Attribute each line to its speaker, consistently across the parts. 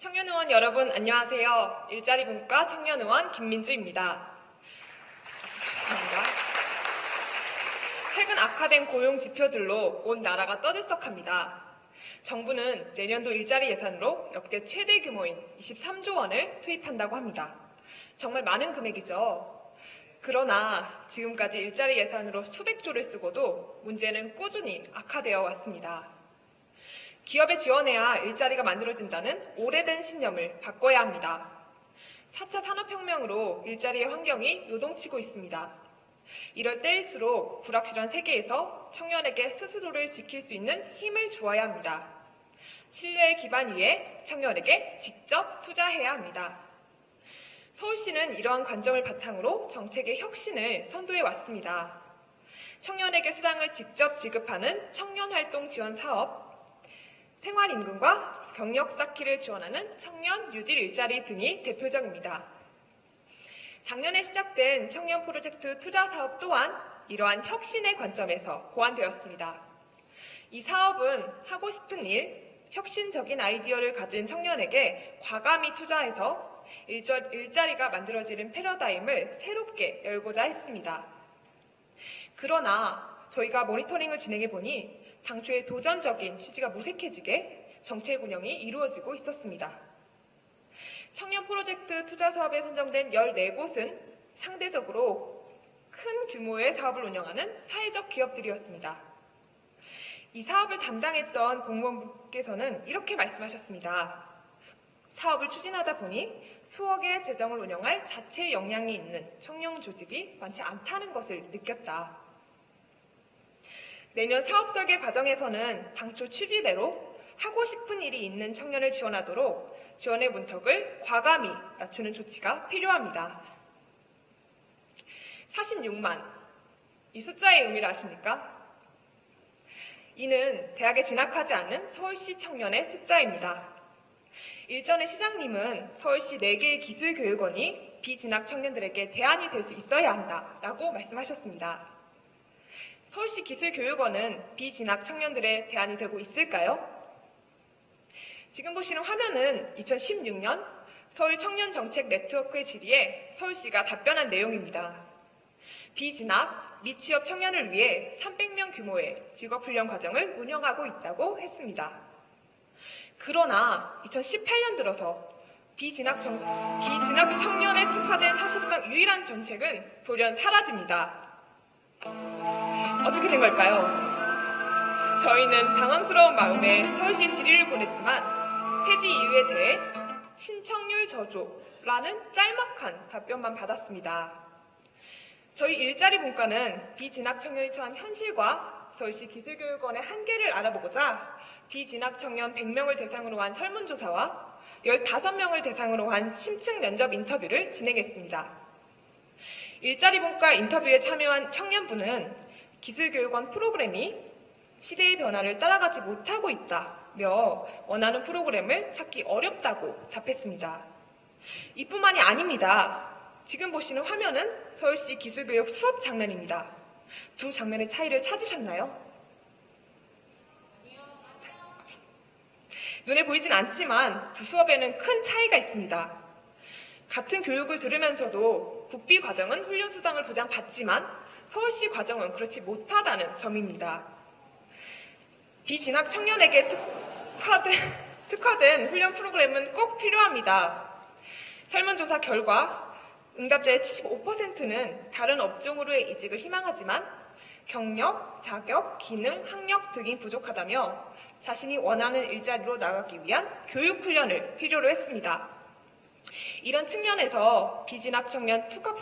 Speaker 1: 청년의원 여러분 안녕하세요. 일자리 문과 청년의원 김민주입니다. 감사합니다. 최근 악화된 고용 지표들로 온 나라가 떠들썩합니다. 정부는 내년도 일자리 예산으로 역대 최대 규모인 23조 원을 투입한다고 합니다. 정말 많은 금액이죠. 그러나 지금까지 일자리 예산으로 수백조를 쓰고도 문제는 꾸준히 악화되어 왔습니다. 기업에 지원해야 일자리가 만들어진다는 오래된 신념을 바꿔야 합니다. 4차 산업혁명으로 일자리의 환경이 요동치고 있습니다. 이럴 때일수록 불확실한 세계에서 청년에게 스스로를 지킬 수 있는 힘을 주어야 합니다. 신뢰의 기반 위에 청년에게 직접 투자해야 합니다. 서울시는 이러한 관점을 바탕으로 정책의 혁신을 선도해 왔습니다. 청년에게 수당을 직접 지급하는 청년활동 지원 사업, 생활임금과 경력 쌓기를 지원하는 청년 유질 일자리 등이 대표적입니다. 작년에 시작된 청년 프로젝트 투자 사업 또한 이러한 혁신의 관점에서 고안되었습니다. 이 사업은 하고 싶은 일, 혁신적인 아이디어를 가진 청년에게 과감히 투자해서 일자리가 만들어지는 패러다임을 새롭게 열고자 했습니다. 그러나 저희가 모니터링을 진행해보니 당초의 도전적인 취지가 무색해지게 정책 운영이 이루어지고 있었습니다. 청년 프로젝트 투자 사업에 선정된 14곳은 상대적으로 큰 규모의 사업을 운영하는 사회적 기업들이었습니다. 이 사업을 담당했던 공무원분께서는 이렇게 말씀하셨습니다. 사업을 추진하다 보니 수억의 재정을 운영할 자체 역량이 있는 청년 조직이 많지 않다는 것을 느꼈다. 내년 사업 설계 과정에서는 당초 취지대로 하고 싶은 일이 있는 청년을 지원하도록 지원의 문턱을 과감히 낮추는 조치가 필요합니다. 46만, 이 숫자의 의미를 아십니까? 이는 대학에 진학하지 않은 서울시 청년의 숫자입니다. 일전에 시장님은 서울시 4개의 기술교육원이 비진학 청년들에게 대안이 될 수 있어야 한다라고 말씀하셨습니다. 서울시 기술교육원은 비진학 청년들의 대안이 되고 있을까요? 지금 보시는 화면은 2016년 서울 청년 정책 네트워크의 질의에 서울시가 답변한 내용입니다. 비진학, 미취업 청년을 위해 300명 규모의 직업훈련 과정을 운영하고 있다고 했습니다. 그러나 2018년 들어서 비진학 청년에 특화된 사실상 유일한 정책은 돌연 사라집니다. 어떻게 된 걸까요? 저희는 당황스러운 마음에 서울시 질의를 보냈지만 폐지 이유에 대해 신청률 저조라는 짤막한 답변만 받았습니다. 저희 일자리 문과는 비진학 청년이 처한 현실과 서울시 기술교육원의 한계를 알아보고자 비진학 청년 100명을 대상으로 한 설문조사와 15명을 대상으로 한 심층 면접 인터뷰를 진행했습니다. 일자리 문과 인터뷰에 참여한 청년부는 기술교육원 프로그램이 시대의 변화를 따라가지 못하고 있다며 원하는 프로그램을 찾기 어렵다고 답했습니다. 이뿐만이 아닙니다. 지금 보시는 화면은 서울시 기술교육 수업 장면입니다. 두 장면의 차이를 찾으셨나요? 눈에 보이진 않지만 두 수업에는 큰 차이가 있습니다. 같은 교육을 들으면서도 국비 과정은 훈련수당을 보장받지만 서울시 과정은 그렇지 못하다는 점입니다. 비진학 청년에게 특화된 훈련 프로그램은 꼭 필요합니다. 설문조사 결과 응답자의 75%는 다른 업종으로의 이직을 희망하지만 경력, 자격, 기능, 학력 등이 부족하다며 자신이 원하는 일자리로 나가기 위한 교육 훈련을 필요로 했습니다. 이런 측면에서 비진학 청년 특화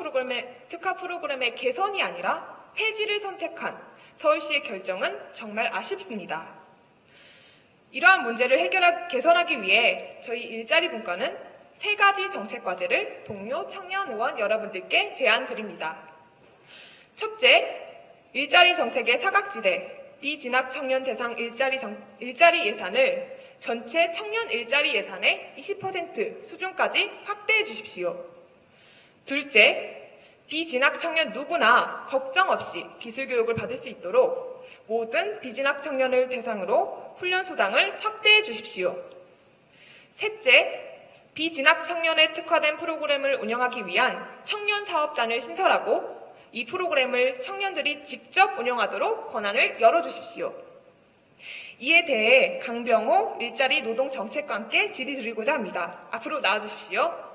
Speaker 1: 프로그램의 개선이 아니라 폐지를 선택한 서울시의 결정은 정말 아쉽습니다. 이러한 문제를 개선하기 위해 저희 일자리 문과는 3가지 정책 과제를 동료 청년 의원 여러분들께 제안 드립니다. 첫째, 일자리 정책의 사각지대, 비진학 청년 대상 일자리 예산을 전체 청년 일자리 예산의 20% 수준까지 확대해 주십시오. 둘째, 비진학 청년 누구나 걱정 없이 기술교육을 받을 수 있도록 모든 비진학 청년을 대상으로 훈련수당을 확대해 주십시오. 셋째, 비진학 청년에 특화된 프로그램을 운영하기 위한 청년 사업단을 신설하고 이 프로그램을 청년들이 직접 운영하도록 권한을 열어주십시오. 이에 대해 강병호 일자리 노동정책과 함께 질의드리고자 합니다. 앞으로 나와주십시오.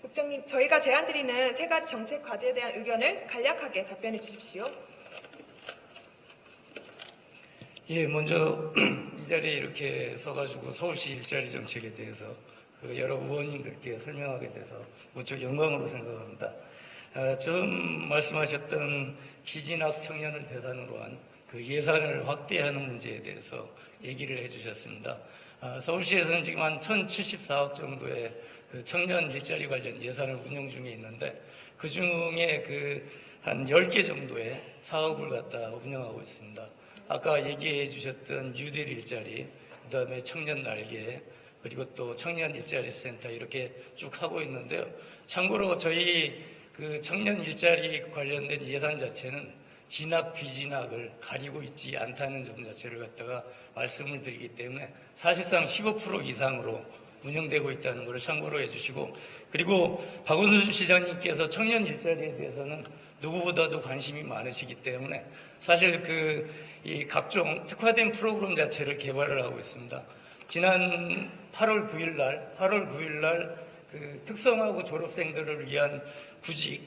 Speaker 1: 국장님, 저희가 제안드리는 3가지 정책 과제에 대한 의견을 간략하게 답변해 주십시오.
Speaker 2: 예, 먼저 이 자리에 이렇게 서가지고 서울시 일자리 정책에 대해서 여러 의원님들께 설명하게 돼서 무척 영광으로 생각합니다. 처음 말씀하셨던 비진학 청년을 대상으로 한 그 예산을 확대하는 문제에 대해서 얘기를 해주셨습니다. 서울시에서는 지금 한 1,074억 정도의 그 청년 일자리 관련 예산을 운영 중에 있는데 그 중에 한 10개 정도의 사업을 갖다 운영하고 있습니다. 아까 얘기해 주셨던 뉴딜 일자리, 그 다음에 청년 날개, 그리고 또 청년 일자리 센터 이렇게 쭉 하고 있는데요. 참고로 저희 그 청년 일자리 관련된 예산 자체는 진학, 비진학을 가리고 있지 않다는 점 자체를 갖다가 말씀을 드리기 때문에 사실상 15% 이상으로 운영되고 있다는 것을 참고로 해주시고, 그리고 박원순 시장님께서 청년 일자리에 대해서는 누구보다도 관심이 많으시기 때문에 사실 이 각종 특화된 프로그램 자체를 개발을 하고 있습니다. 지난 8월 9일 날 그 특성화고 졸업생들을 위한 구직,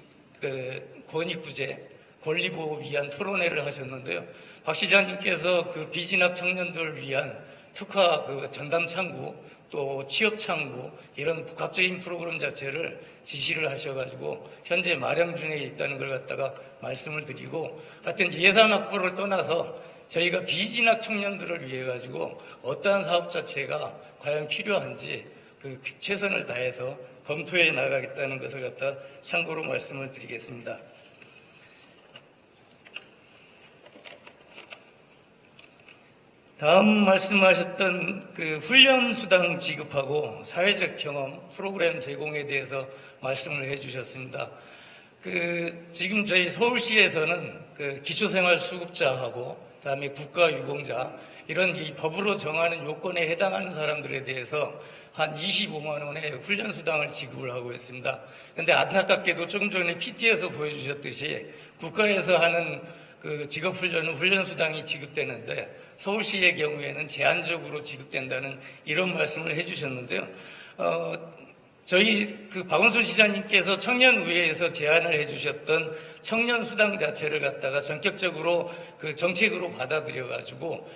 Speaker 2: 권익구제, 권리보호 위한 토론회를 하셨는데요. 박 시장님께서 그 비진학 청년들을 위한 특화 전담 창구, 또 취업 창구 이런 복합적인 프로그램 자체를 지시를 하셔가지고 현재 마련 중에 있다는 걸 갖다가 말씀을 드리고, 하여튼 예산 확보를 떠나서 저희가 비진학 청년들을 위해 가지고 어떠한 사업 자체가 과연 필요한지 최선을 다해서 검토해 나가겠다는 것을 갖다 참고로 말씀을 드리겠습니다. 다음 말씀하셨던 훈련 수당 지급하고 사회적 경험 프로그램 제공에 대해서 말씀을 해주셨습니다. 지금 저희 서울시에서는 기초생활수급자하고 그다음에 국가유공자 이런 이 법으로 정하는 요건에 해당하는 사람들에 대해서 한 25만 원의 훈련 수당을 지급을 하고 있습니다. 그런데 안타깝게도 조금 전에 PT에서 보여주셨듯이 국가에서 하는 직업훈련은 훈련 수당이 지급되는데 서울시의 경우에는 제한적으로 지급된다는 이런 말씀을 해주셨는데요. 저희 박원순 시장님께서 청년의회에서 제안을 해주셨던 청년 수당 자체를 갖다가 전격적으로 정책으로 받아들여가지고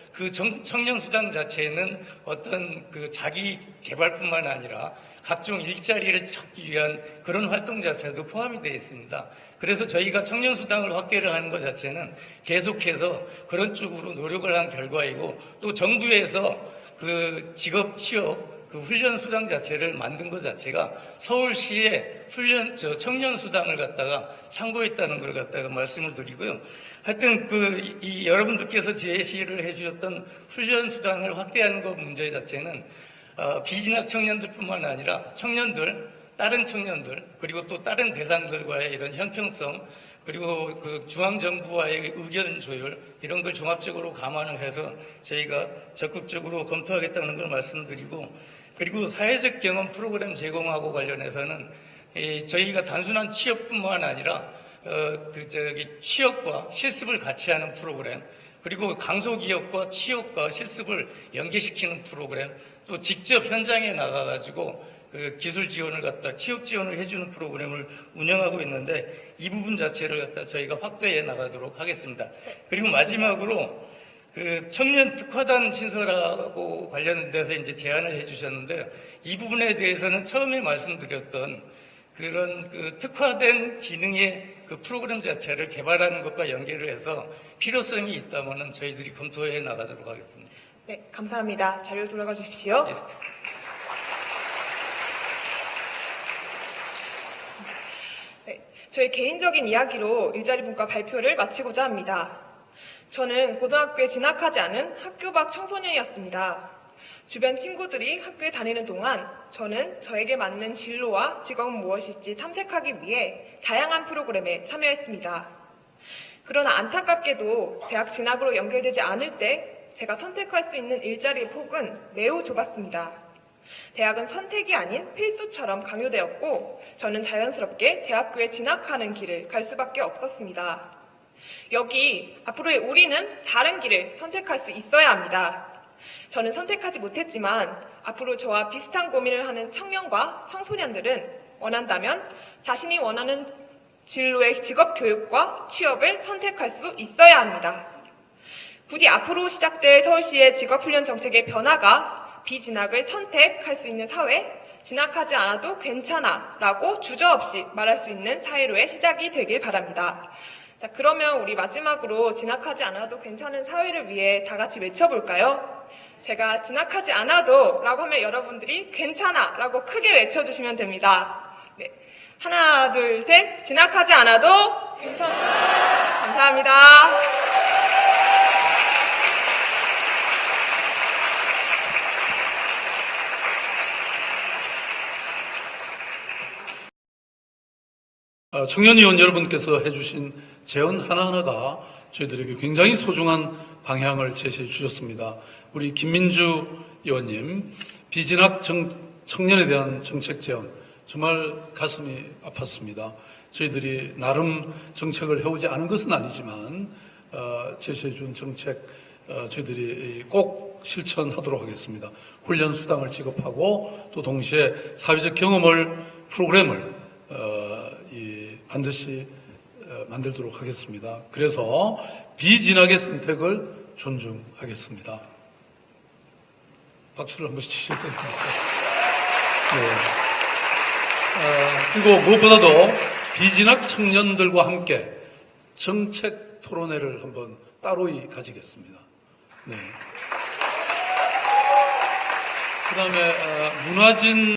Speaker 2: 청년 수당 자체는 어떤 자기 개발뿐만 아니라 각종 일자리를 찾기 위한 그런 활동 자체도 포함이 되어 있습니다. 그래서 저희가 청년 수당을 확대를 하는 것 자체는 계속해서 그런 쪽으로 노력을 한 결과이고, 또 정부에서 직업 취업 훈련 수당 자체를 만든 것 자체가 서울시의 청년 수당을 갖다가 참고했다는 걸 갖다가 말씀을 드리고요. 하여튼 여러분들께서 제시를 해주셨던 훈련 수당을 확대하는 것 문제 자체는 비진학 청년들뿐만 아니라 다른 청년들, 그리고 또 다른 대상들과의 이런 형평성, 그리고 중앙정부와의 의견 조율, 이런 걸 종합적으로 감안을 해서 저희가 적극적으로 검토하겠다는 걸 말씀드리고, 그리고 사회적 경험 프로그램 제공하고 관련해서는 저희가 단순한 취업뿐만 아니라 취업과 실습을 같이 하는 프로그램, 그리고 강소기업과 취업과 실습을 연계시키는 프로그램, 또 직접 현장에 나가가지고 기술 지원을 갖다 취업 지원을 해주는 프로그램을 운영하고 있는데 이 부분 자체를 갖다 저희가 확대해 나가도록 하겠습니다. 그리고 마지막으로 청년 특화단 신설하고 관련돼서 이제 제안을 해주셨는데 이 부분에 대해서는 처음에 말씀드렸던 그런 특화된 기능의 프로그램 자체를 개발하는 것과 연계를 해서 필요성이 있다면은 저희들이 검토해 나가도록 하겠습니다.
Speaker 1: 네, 감사합니다. 자리로 돌아가 주십시오.
Speaker 2: 네.
Speaker 1: 저희 개인적인 이야기로 일자리 분과 발표를 마치고자 합니다. 저는 고등학교에 진학하지 않은 학교 밖 청소년이었습니다. 주변 친구들이 학교에 다니는 동안 저는 저에게 맞는 진로와 직업은 무엇일지 탐색하기 위해 다양한 프로그램에 참여했습니다. 그러나 안타깝게도 대학 진학으로 연결되지 않을 때 제가 선택할 수 있는 일자리의 폭은 매우 좁았습니다. 대학은 선택이 아닌 필수처럼 강요되었고 저는 자연스럽게 대학교에 진학하는 길을 갈 수밖에 없었습니다. 여기 앞으로의 우리는 다른 길을 선택할 수 있어야 합니다. 저는 선택하지 못했지만 앞으로 저와 비슷한 고민을 하는 청년과 청소년들은 원한다면 자신이 원하는 진로의 직업 교육과 취업을 선택할 수 있어야 합니다. 부디 앞으로 시작될 서울시의 직업훈련 정책의 변화가 비진학을 선택할 수 있는 사회, 진학하지 않아도 괜찮아 라고 주저없이 말할 수 있는 사회로의 시작이 되길 바랍니다. 자, 그러면 우리 마지막으로 진학하지 않아도 괜찮은 사회를 위해 다 같이 외쳐볼까요? 제가 진학하지 않아도 라고 하면 여러분들이 괜찮아 라고 크게 외쳐주시면 됩니다. 네. 하나, 둘, 셋. 진학하지 않아도 괜찮아. 감사합니다.
Speaker 3: 청년위원 여러분께서 해주신 제언 하나하나가 저희들에게 굉장히 소중한 방향을 제시해 주셨습니다. 우리 김민주 의원님, 비진학 청년에 대한 정책 제언 정말 가슴이 아팠습니다. 저희들이 나름 정책을 해오지 않은 것은 아니지만 제시해 준 정책 저희들이 꼭 실천하도록 하겠습니다. 훈련 수당을 지급하고 또 동시에 사회적 프로그램을 반드시 만들도록 하겠습니다. 그래서 비진학의 선택을 존중하겠습니다. 박수를 한 번씩 치셔야 됩니다. 네. 그리고 무엇보다도 비진학 청년들과 함께 정책 토론회를 한번 따로이 가지겠습니다. 네. 그 다음에 문화진